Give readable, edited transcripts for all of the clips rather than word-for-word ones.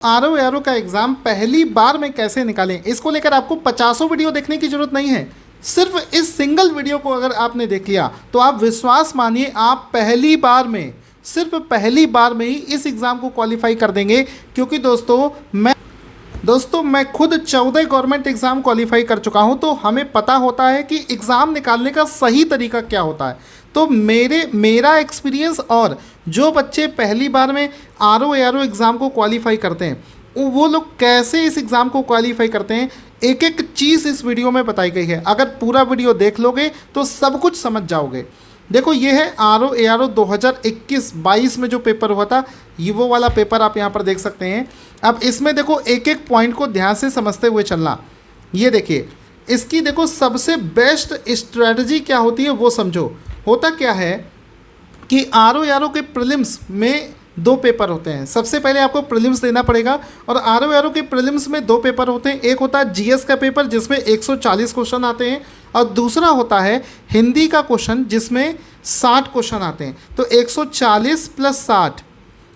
RO ARO का exam पहली बार में कैसे निकालें, इसको लेकर आपको 50 वीडियो देखने की ज़रूरत नहीं है। सिर्फ इस सिंगल वीडियो को अगर आपने देख लिया तो आप विश्वास मानिए आप पहली बार में, सिर्फ पहली बार में ही इस एग्ज़ाम को क्वालिफाई कर देंगे। क्योंकि दोस्तों मैं खुद 14 गवर्नमेंट एग्ज़ाम क्वालिफाई कर चुका हूं, तो हमें पता होता है कि एग्ज़ाम निकालने का सही तरीका क्या होता है। तो मेरा एक्सपीरियंस और जो बच्चे पहली बार में आरओ एआरओ एग्ज़ाम को क्वालिफाई करते हैं वो लोग कैसे इस एग्ज़ाम को क्वालिफाई करते हैं, एक एक चीज़ इस वीडियो में बताई गई है। अगर पूरा वीडियो देख लोगे तो सब कुछ समझ जाओगे। देखो ये है आरओ एआरओ 2021-22 में जो पेपर हुआ था, ये वो वाला पेपर आप यहाँ पर देख सकते हैं। अब इसमें देखो एक एक पॉइंट को ध्यान से समझते हुए चलना। ये देखिए इसकी देखो सबसे बेस्ट स्ट्रेटजी क्या होती है वो समझो। होता क्या है कि आरओ एआरओ के प्रीलिम्स में दो पेपर होते हैं। सबसे पहले आपको प्रीलिम्स देना पड़ेगा और आरओ एआरओ के प्रीलिम्स में दो पेपर होते हैं। एक होता है जीएस का पेपर जिसमें 140 क्वेश्चन आते हैं और दूसरा होता है हिंदी का क्वेश्चन जिसमें 60 क्वेश्चन आते हैं। तो 140 + 60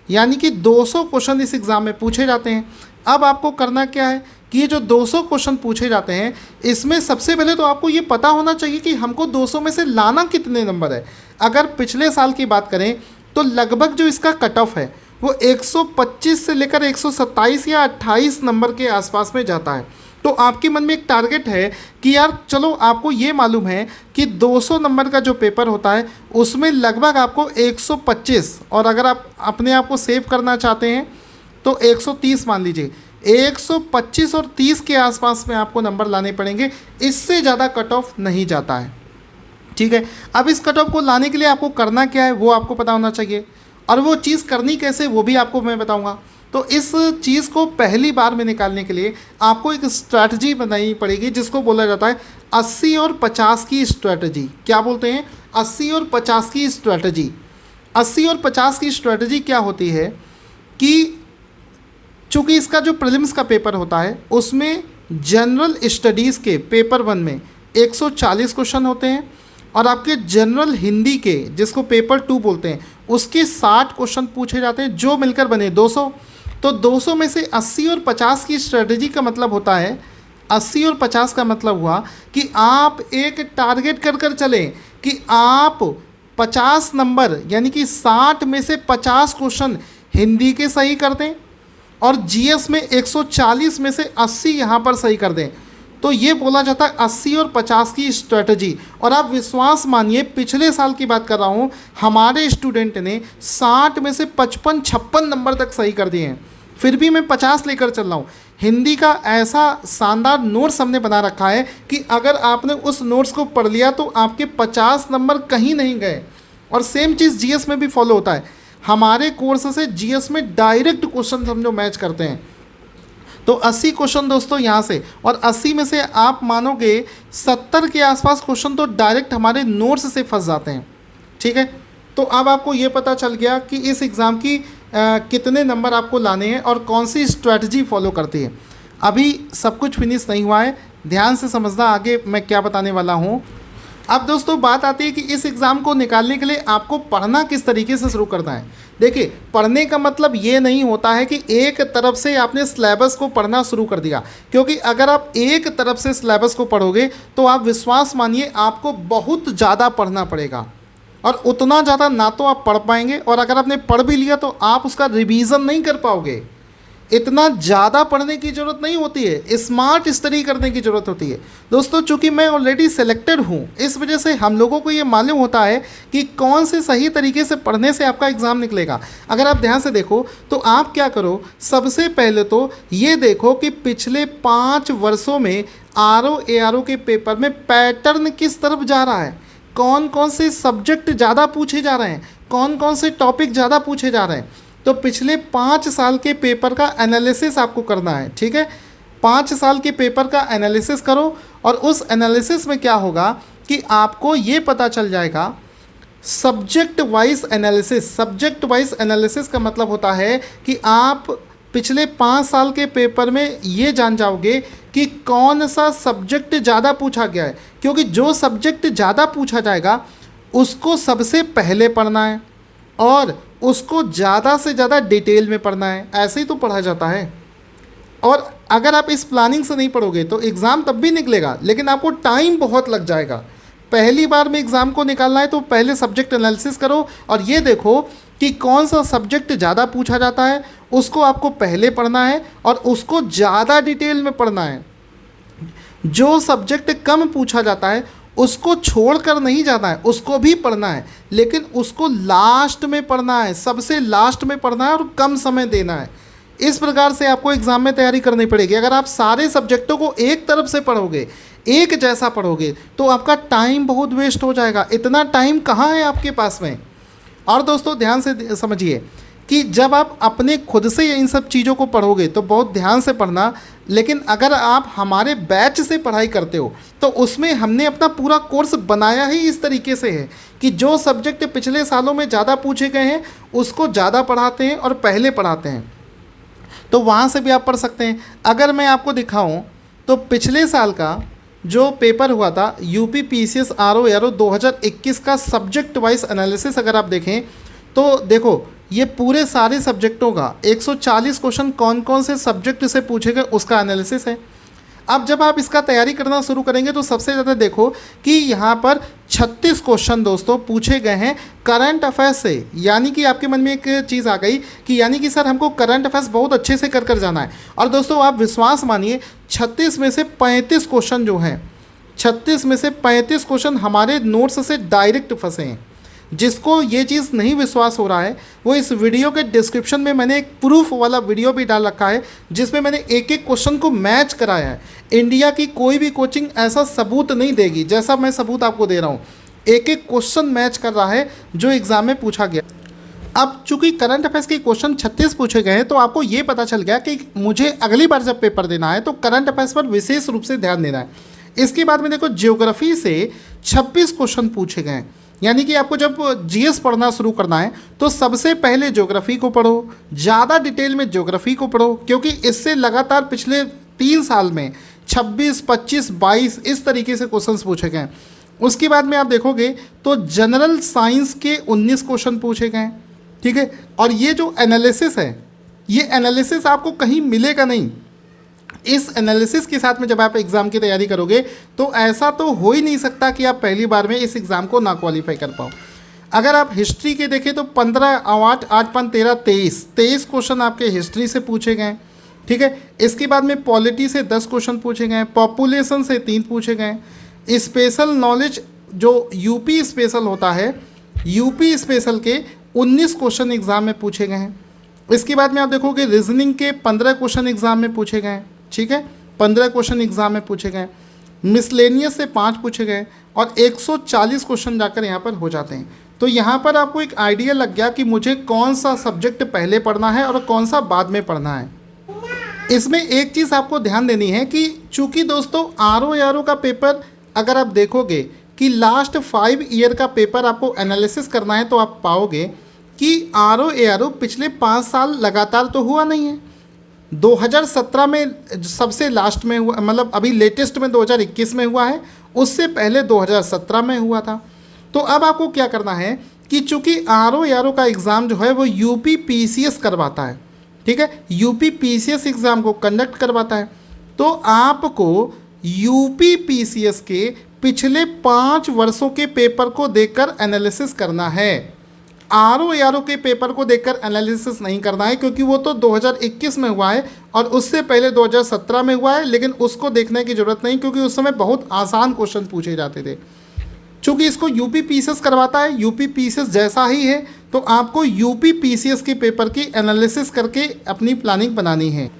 यानी कि 200 क्वेश्चन इस एग्ज़ाम में पूछे जाते हैं। अब आपको करना क्या है कि ये जो 200 क्वेश्चन पूछे जाते हैं इसमें सबसे पहले तो आपको ये पता होना चाहिए कि हमको 200 में से लाना कितने नंबर है। अगर पिछले साल की बात करें तो लगभग जो इसका कट ऑफ है वो 125 से लेकर 127 या 28 नंबर के आसपास में जाता है। तो आपके मन में एक टारगेट है कि यार चलो आपको ये मालूम है कि 200 नंबर का जो पेपर होता है उसमें लगभग आपको 125, और अगर आप अपने आप को सेव करना चाहते हैं तो 130 मान लीजिए, 125 और 30 के आसपास में आपको नंबर लाने पड़ेंगे। इससे ज़्यादा कट ऑफ नहीं जाता है, ठीक है। अब इस कट ऑफ को लाने के लिए आपको करना क्या है वो आपको पता होना चाहिए, और वो चीज़ करनी कैसे वो भी आपको मैं बताऊंगा। तो इस चीज़ को पहली बार में निकालने के लिए आपको एक स्ट्रैटेजी बनानी पड़ेगी जिसको बोला जाता है 80 और 50 की स्ट्रैटेजी। क्या बोलते हैं? 80 और 50 की स्ट्रैटेजी। 80 और 50 की स्ट्रैटेजी क्या होती है कि चूँकि इसका जो प्रीलिम्स का पेपर होता है उसमें जनरल स्टडीज़ के पेपर 1 में 140 क्वेश्चन होते हैं और आपके जनरल हिंदी के जिसको पेपर 2 बोलते हैं उसके 60 क्वेश्चन पूछे जाते हैं, जो मिलकर बने 200। तो 200 में से 80 और 50 की स्ट्रेटजी का मतलब होता है, 80 और 50 का मतलब हुआ कि आप एक टारगेट कर कर चलें कि आप 50 नंबर यानी कि 60 में से 50 क्वेश्चन हिंदी के सही कर दें और जीएस में 140 में से 80 यहाँ पर सही कर दें। तो ये बोला जाता है 80 और 50 की स्ट्रेटजी। और आप विश्वास मानिए पिछले साल की बात कर रहा हूँ, हमारे स्टूडेंट ने 60 में से 55-56 नंबर तक सही कर दिए हैं। फिर भी मैं 50 लेकर चल रहा हूँ। हिंदी का ऐसा शानदार नोट्स हमने बना रखा है कि अगर आपने उस नोट्स को पढ़ लिया तो आपके 50 नंबर कहीं नहीं गए। और सेम चीज़ जीएस में भी फॉलो होता है। हमारे कोर्स से जीएस में डायरेक्ट क्वेश्चन हम जो मैच करते हैं। तो 80 क्वेश्चन दोस्तों यहाँ से, और 80 में से आप मानोगे 70 के आसपास क्वेश्चन तो डायरेक्ट हमारे नोट्स से फंस जाते हैं, ठीक है। तो अब आपको ये पता चल गया कि इस एग्ज़ाम की कितने नंबर आपको लाने हैं और कौन सी स्ट्रैटेजी फॉलो करती है। अभी सब कुछ फिनिश नहीं हुआ है, ध्यान से समझना आगे मैं क्या बताने वाला हूँ। अब दोस्तों बात आती है कि इस एग्ज़ाम को निकालने के लिए आपको पढ़ना किस तरीके से शुरू करना है। देखिए पढ़ने का मतलब ये नहीं होता है कि एक तरफ से आपने सिलेबस को पढ़ना शुरू कर दिया, क्योंकि अगर आप एक तरफ से सिलेबस को पढ़ोगे तो आप विश्वास मानिए आपको बहुत ज़्यादा पढ़ना पड़ेगा और उतना ज़्यादा ना तो आप पढ़ पाएंगे, और अगर आपने पढ़ भी लिया तो आप उसका रिवीजन नहीं कर पाओगे। इतना ज़्यादा पढ़ने की ज़रूरत नहीं होती है, स्मार्ट स्टडी करने की ज़रूरत होती है। दोस्तों चूँकि मैं ऑलरेडी सेलेक्टेड हूँ इस वजह से हम लोगों को ये मालूम होता है कि कौन से सही तरीके से पढ़ने से आपका एग्ज़ाम निकलेगा। अगर आप ध्यान से देखो तो आप क्या करो, सबसे पहले तो ये देखो कि पिछले 5 वर्षों में आरओ एआरओ के पेपर में पैटर्न किस तरफ जा रहा है, कौन कौन से सब्जेक्ट ज़्यादा पूछे जा रहे हैं, कौन कौन से टॉपिक ज़्यादा पूछे जा रहे हैं। तो पिछले 5 साल के पेपर का एनालिसिस आपको करना है, ठीक है। 5 साल के पेपर का एनालिसिस करो और उस एनालिसिस में क्या होगा कि आपको ये पता चल जाएगा subject wise analysis. Subject wise analysis का मतलब होता है कि आप पिछले 5 साल के पेपर में ये जान जाओगे कि कौन सा सब्जेक्ट ज़्यादा पूछा गया है, क्योंकि जो सब्जेक्ट ज़्यादा पूछा जाएगा उसको सबसे पहले पढ़ना है और उसको ज़्यादा से ज़्यादा डिटेल में पढ़ना है। ऐसे ही तो पढ़ा जाता है। और अगर आप इस प्लानिंग से नहीं पढ़ोगे तो एग्ज़ाम तब भी निकलेगा, लेकिन आपको टाइम बहुत लग जाएगा। पहली बार में एग्ज़ाम को निकालना है तो पहले सब्जेक्ट एनालिसिस करो और ये देखो कि कौन सा सब्जेक्ट ज़्यादा पूछा जाता है, उसको आपको पहले पढ़ना है और उसको ज़्यादा डिटेल में पढ़ना है। जो सब्जेक्ट कम पूछा जाता है उसको छोड़कर नहीं जाना है, उसको भी पढ़ना है, लेकिन उसको लास्ट में पढ़ना है, सबसे लास्ट में पढ़ना है और कम समय देना है। इस प्रकार से आपको एग्ज़ाम में तैयारी करनी पड़ेगी। अगर आप सारे सब्जेक्टों को एक तरफ से पढ़ोगे, एक जैसा पढ़ोगे, तो आपका टाइम बहुत वेस्ट हो जाएगा। इतना टाइम कहाँ है आपके पास में। और दोस्तों ध्यान से समझिए कि जब आप अपने खुद से इन सब चीज़ों को पढ़ोगे तो बहुत ध्यान से पढ़ना, लेकिन अगर आप हमारे बैच से पढ़ाई करते हो तो उसमें हमने अपना पूरा कोर्स बनाया ही इस तरीके से है कि जो सब्जेक्ट पिछले सालों में ज़्यादा पूछे गए हैं उसको ज़्यादा पढ़ाते हैं और पहले पढ़ाते हैं। तो वहाँ से भी आप पढ़ सकते हैं। अगर मैं आपको दिखाऊं तो पिछले साल का जो पेपर हुआ था यूपी पीसीएस आरओ एआरओ 2021 का सब्जेक्ट वाइज एनालिसिस अगर आप देखें तो देखो ये पूरे सारे सब्जेक्टों का 140 क्वेश्चन कौन कौन से सब्जेक्ट से पूछे गए उसका एनालिसिस है। अब जब आप इसका तैयारी करना शुरू करेंगे तो सबसे ज़्यादा देखो कि यहाँ पर 36 क्वेश्चन दोस्तों पूछे गए हैं करंट अफेयर्स से। यानी कि आपके मन में एक चीज़ आ गई कि यानी कि सर हमको करंट अफेयर्स बहुत अच्छे से कर जाना है। और दोस्तों आप विश्वास मानिए 36 में से 35 क्वेश्चन जो हैं, 36 में से 35 क्वेश्चन हमारे नोट्स से डायरेक्ट फंसे हैं। जिसको ये चीज़ नहीं विश्वास हो रहा है वो इस वीडियो के डिस्क्रिप्शन में मैंने एक प्रूफ वाला वीडियो भी डाल रखा है जिसमें मैंने एक एक क्वेश्चन को मैच कराया है। इंडिया की कोई भी कोचिंग ऐसा सबूत नहीं देगी जैसा मैं सबूत आपको दे रहा हूँ। एक एक क्वेश्चन मैच कर रहा है जो एग्ज़ाम में पूछा गया। अब चूंकि करंट अफेयर्स के क्वेश्चन 36 पूछे गए हैं तो आपको ये पता चल गया कि मुझे अगली बार जब पेपर देना है तो करंट अफेयर्स पर विशेष रूप से ध्यान देना है। इसके बाद में देखो ज्योग्राफी से 26 क्वेश्चन पूछे गए हैं। यानी कि आपको जब जीएस पढ़ना शुरू करना है तो सबसे पहले ज्योग्राफी को पढ़ो, ज़्यादा डिटेल में ज्योग्राफी को पढ़ो, क्योंकि इससे लगातार पिछले 3 साल में 26, 25, 22 इस तरीके से क्वेश्चंस पूछे गए। उसके बाद में आप देखोगे तो जनरल साइंस के 19 क्वेश्चन पूछे गए। ठीक है, और ये जो एनालिसिस है ये एनालिसिस आपको कहीं मिलेगा नहीं। इस एनालिसिस के साथ में जब आप एग्ज़ाम की तैयारी करोगे तो ऐसा तो हो ही नहीं सकता कि आप पहली बार में इस एग्ज़ाम को ना क्वालिफाई कर पाओ। अगर आप हिस्ट्री के देखें तो 15, 8, 8, 5, 13, 23 क्वेश्चन आपके हिस्ट्री से पूछे गए। ठीक है, इसके बाद में पॉलिटी से 10 क्वेश्चन पूछे गए, पॉपुलेशन से 3 पूछे गए। स्पेशल नॉलेज जो यूपी स्पेशल होता है, यूपी स्पेशल के 19 क्वेश्चन एग्ज़ाम में पूछे गए हैं। इसके बाद में आप देखोगे रीजनिंग के 15 क्वेश्चन एग्ज़ाम में पूछे गए। ठीक है, 15 क्वेश्चन एग्ज़ाम में पूछे गए। मिसलेनियस से 5 पूछे गए और 140 क्वेश्चन जाकर यहाँ पर हो जाते हैं। तो यहाँ पर आपको एक आइडिया लग गया कि मुझे कौन सा सब्जेक्ट पहले पढ़ना है और कौन सा बाद में पढ़ना है। इसमें एक चीज़ आपको ध्यान देनी है कि चूँकि दोस्तों आरओ एआरओ का पेपर अगर आप देखोगे कि लास्ट 5 ईयर का पेपर आपको एनालिसिस करना है तो आप पाओगे कि आरओ एआरओ पिछले 5 साल लगातार तो हुआ नहीं है। 2017 में सबसे लास्ट में हुआ, मतलब अभी लेटेस्ट में 2021 में हुआ है, उससे पहले 2017 में हुआ था। तो अब आपको क्या करना है कि चूँकि आरओ एआरओ का एग्ज़ाम जो है वो यूपी पीसीएस करवाता है। ठीक है, यूपी पीसीएस एग्ज़ाम को कंडक्ट करवाता है। तो आपको यूपी पीसीएस के पिछले 5 वर्षों के पेपर को देखकर एनालिसिस करना है। आरओ एआरओ के पेपर को देखकर एनालिसिस नहीं करना है, क्योंकि वो तो 2021 में हुआ है और उससे पहले 2017 में हुआ है, लेकिन उसको देखने की ज़रूरत नहीं क्योंकि उस समय बहुत आसान क्वेश्चन पूछे जाते थे। चूँकि इसको यूपी पीसीएस करवाता है, यूपी पीसीएस जैसा ही है, तो आपको यूपी पीसीएस के पेपर की एनालिसिस करके अपनी प्लानिंग बनानी है।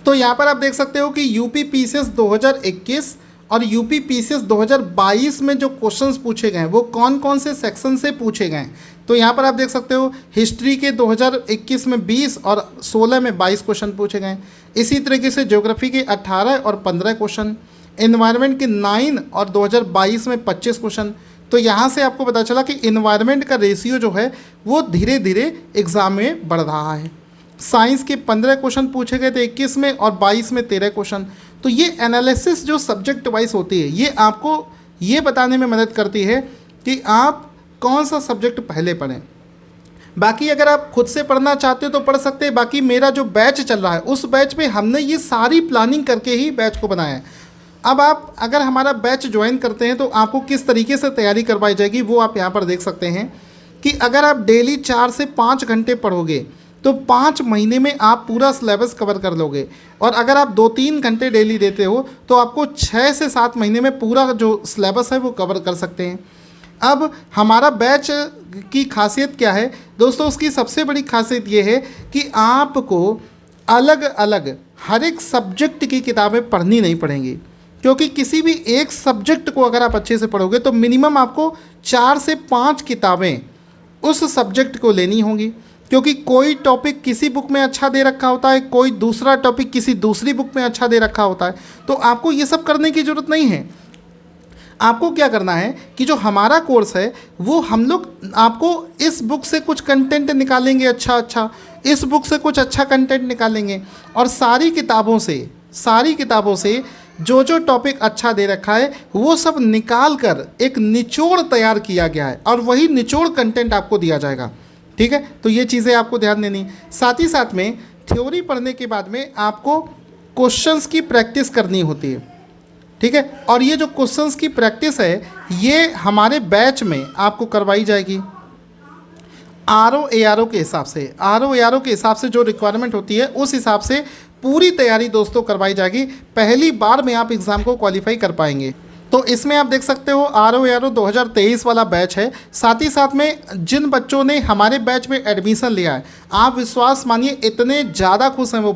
तो यहाँ पर आप देख सकते हो कि यूपी पीसीएस 2021 और यूपी पीसीएस 2022 में जो क्वेश्चंस पूछे गए वो कौन कौन से सेक्शन से पूछे गए। तो यहाँ पर आप देख सकते हो हिस्ट्री के 2021 में 20 और 16 में 22 क्वेश्चन पूछे गए। इसी तरीके से ज्योग्राफी के 18 और 15 क्वेश्चन, एनवायरनमेंट के 9 और 2022 में 25 क्वेश्चन। तो यहाँ से आपको पता चला कि एनवायरनमेंट का रेशियो जो है वो धीरे धीरे एग्ज़ाम में बढ़ रहा है। साइंस के 15 क्वेश्चन पूछे गए थे 21 में और 22 में 13 क्वेश्चन। तो ये एनालिसिस जो सब्जेक्ट वाइज होती है ये आपको ये बताने में मदद करती है कि आप कौन सा सब्जेक्ट पहले पढ़ें। बाकी अगर आप खुद से पढ़ना चाहते हो तो पढ़ सकते हैं। बाकी मेरा जो बैच चल रहा है उस बैच में हमने ये सारी प्लानिंग करके ही बैच को बनाया है। अब आप अगर हमारा बैच ज्वाइन करते हैं तो आपको किस तरीके से तैयारी करवाई जाएगी वो आप यहाँ पर देख सकते हैं कि अगर आप डेली 4 से 5 घंटे पढ़ोगे तो 5 महीने में आप पूरा सिलेबस कवर कर लोगे। और अगर आप 2-3 घंटे डेली देते हो तो आपको 6 से 7 महीने में पूरा जो सिलेबस है वो कवर कर सकते हैं। अब हमारा बैच की खासियत क्या है दोस्तों? उसकी सबसे बड़ी खासियत ये है कि आपको अलग अलग हर एक सब्जेक्ट की किताबें पढ़नी नहीं पड़ेंगी, क्योंकि किसी भी एक सब्जेक्ट को अगर आप अच्छे से पढ़ोगे तो मिनिमम आपको 4 से 5 किताबें उस सब्जेक्ट को लेनी होंगी, क्योंकि कोई टॉपिक किसी बुक में अच्छा दे रखा होता है, कोई दूसरा टॉपिक किसी दूसरी बुक में अच्छा दे रखा होता है। तो आपको ये सब करने की ज़रूरत नहीं है। आपको क्या करना है कि जो हमारा कोर्स है वो हम लोग आपको इस बुक से कुछ कंटेंट निकालेंगे, अच्छा इस बुक से कुछ अच्छा कंटेंट निकालेंगे, और सारी किताबों से जो जो टॉपिक अच्छा दे रखा है वो सब निकाल कर एक निचोड़ तैयार किया गया है और वही निचोड़ कंटेंट आपको दिया जाएगा। ठीक है, तो ये चीज़ें आपको ध्यान देनी। साथ ही साथ में थ्योरी पढ़ने के बाद में आपको क्वेश्चंस की प्रैक्टिस करनी होती है। ठीक है, और ये जो क्वेश्चंस की प्रैक्टिस है ये हमारे बैच में आपको करवाई जाएगी ROARO के हिसाब से। ROARO के हिसाब से जो रिक्वायरमेंट होती है उस हिसाब से पूरी तैयारी दोस्तों करवाई जाएगी। पहली बार में आप एग्ज़ाम को क्वालिफाई कर पाएंगे। तो इसमें आप देख सकते हो ROARO 2023 वाला बैच है। साथ ही साथ में जिन बच्चों ने हमारे बैच में एडमिशन लिया है, आप विश्वास मानिए इतने ज़्यादा खुश हैं वो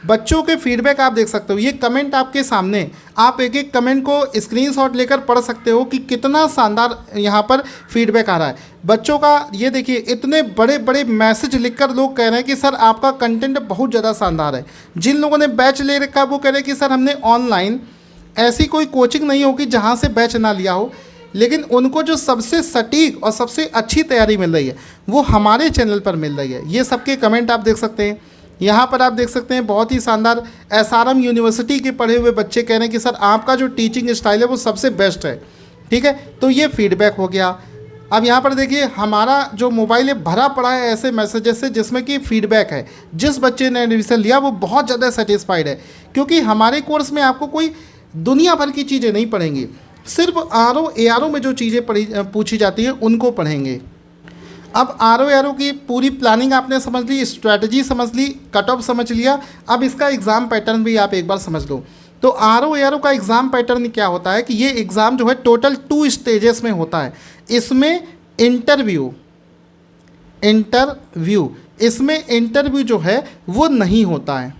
बच्चों के फीडबैक आप देख सकते हो। ये कमेंट आपके सामने, आप एक एक कमेंट को स्क्रीनशॉट लेकर पढ़ सकते हो कि कितना शानदार यहाँ पर फीडबैक आ रहा है बच्चों का। ये देखिए इतने बड़े बड़े मैसेज लिखकर लोग कह रहे हैं कि सर आपका कंटेंट बहुत ज़्यादा शानदार है। जिन लोगों ने बैच ले रखा है वो कह रहे हैं कि सर हमने ऑनलाइन ऐसी कोई कोचिंग नहीं होगी जहाँ से बैच ना लिया हो, लेकिन उनको जो सबसे सटीक और सबसे अच्छी तैयारी मिल रही है वो हमारे चैनल पर मिल रही है। ये सबके कमेंट आप देख सकते हैं। यहाँ पर आप देख सकते हैं बहुत ही शानदार SRM यूनिवर्सिटी के पढ़े हुए बच्चे कह रहे हैं कि सर आपका जो टीचिंग स्टाइल है वो सबसे बेस्ट है। ठीक है, तो ये फीडबैक हो गया। अब यहाँ पर देखिए हमारा जो मोबाइल है भरा पड़ा है ऐसे मैसेजेस से जिसमें कि फीडबैक है। जिस बच्चे ने एडमिशन लिया वो बहुत ज़्यादा सेटिस्फाइड है, क्योंकि हमारे कोर्स में आपको कोई दुनिया भर की चीज़ें नहीं पढ़ेंगी, सिर्फ ROARO में जो चीज़ें पूछी जाती हैं उनको पढ़ेंगे। अब ROARO की पूरी प्लानिंग आपने समझ ली, स्ट्रैटेजी समझ ली, कट ऑफ समझ लिया। अब इसका एग्ज़ाम पैटर्न भी आप एक बार समझ लो। तो ROARO का एग्ज़ाम पैटर्न क्या होता है कि ये एग्ज़ाम जो है टोटल 2 स्टेजेस में होता है। इसमें इंटरव्यू इसमें इंटरव्यू जो है वो नहीं होता है।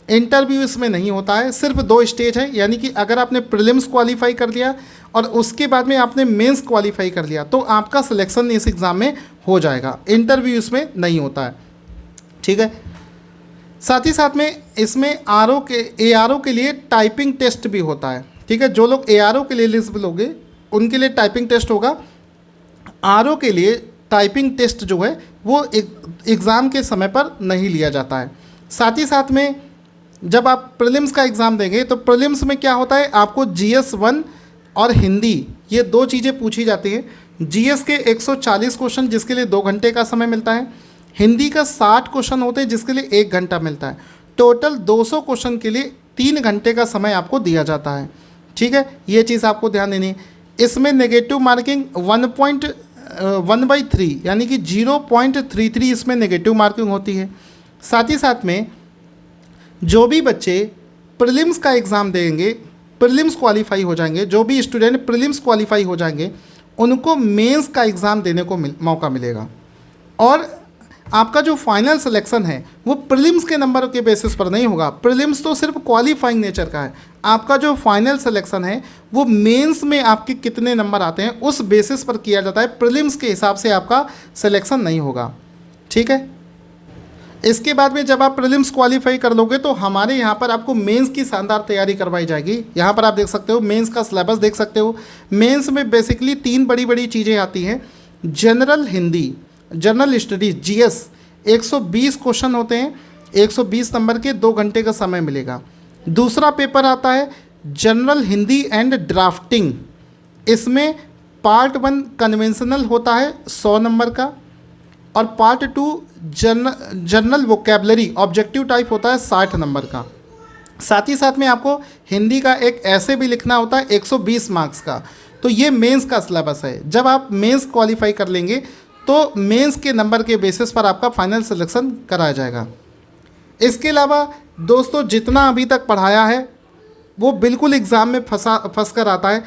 इंटरव्यू इसमें नहीं होता है, सिर्फ 2 स्टेज है। यानी कि अगर आपने प्रीलिम्स क्वालिफाई कर लिया और उसके बाद में आपने मेंस क्वालिफाई कर लिया तो आपका सिलेक्शन इस एग्ज़ाम में हो जाएगा। इंटरव्यू इसमें नहीं होता है। ठीक है, साथ ही साथ में इसमें ARO के लिए टाइपिंग टेस्ट भी होता है। ठीक है, जो लोग ARO के लिए एलिजिबल होंगे उनके लिए टाइपिंग टेस्ट होगा। RO के लिए टाइपिंग टेस्ट जो है वो एग्ज़ाम के समय पर नहीं लिया जाता है। साथ ही साथ में जब आप प्रीलिम्स का एग्ज़ाम देंगे तो प्रीलिम्स में क्या होता है, आपको GS 1 और हिंदी ये 2 चीज़ें पूछी जाती हैं। GS के 140 क्वेश्चन जिसके लिए 2 घंटे का समय मिलता है, हिंदी का 60 क्वेश्चन होते हैं जिसके लिए 1 घंटा मिलता है। टोटल 200 क्वेश्चन के लिए 3 घंटे का समय आपको दिया जाता है। ठीक है, ये चीज़ आपको ध्यान देनी है। इसमें नेगेटिव मार्किंग 1/3 यानी कि 0.33 इसमें नेगेटिव मार्किंग होती है। साथ ही साथ में जो भी बच्चे प्रीलिम्स का एग्ज़ाम देंगे, प्रीलिम्स क्वालिफाई हो जाएंगे, जो भी स्टूडेंट प्रीलिम्स क्वालिफाई हो जाएंगे उनको मेंस का एग्ज़ाम देने को मौका मिलेगा। और आपका जो फाइनल सिलेक्शन है वो प्रीलिम्स के नंबर के बेसिस पर नहीं होगा। प्रीलिम्स तो सिर्फ क्वालिफाइंग नेचर का है। आपका जो फाइनल सिलेक्शन है वो मेंस में आपके कितने नंबर आते हैं उस बेसिस पर किया जाता है। प्रीलिम्स के हिसाब से आपका सिलेक्शन नहीं होगा। ठीक है, इसके बाद में जब आप प्रीलिम्स क्वालिफाई कर लोगे तो हमारे यहाँ पर आपको मेंस की शानदार तैयारी करवाई जाएगी। यहाँ पर आप देख सकते हो मेंस का सिलेबस देख सकते हो। मेंस में बेसिकली 3 बड़ी बड़ी चीज़ें आती हैं। General Hindi, general studies GS 120 question होते हैं, 120 नंबर के, 2 घंटे का समय मिलेगा। दूसरा पेपर आता है जनरल हिंदी एंड ड्राफ्टिंग। इसमें पार्ट 1 कन्वेंशनल होता है 100 नंबर का, और part 2 general vocabulary objective type होता है 60 नंबर का। साथ ही साथ में आपको हिंदी का एक ऐसे भी लिखना होता है 120 मार्क्स का। तो ये मेंस का सिलेबस है। जब आप मेंस क्वालिफाई कर लेंगे तो मेंस के नंबर के बेसिस पर आपका फाइनल सिलेक्शन कराया जाएगा। इसके अलावा दोस्तों जितना अभी तक पढ़ाया है वो बिल्कुल एग्ज़ाम में फंस कर आता है।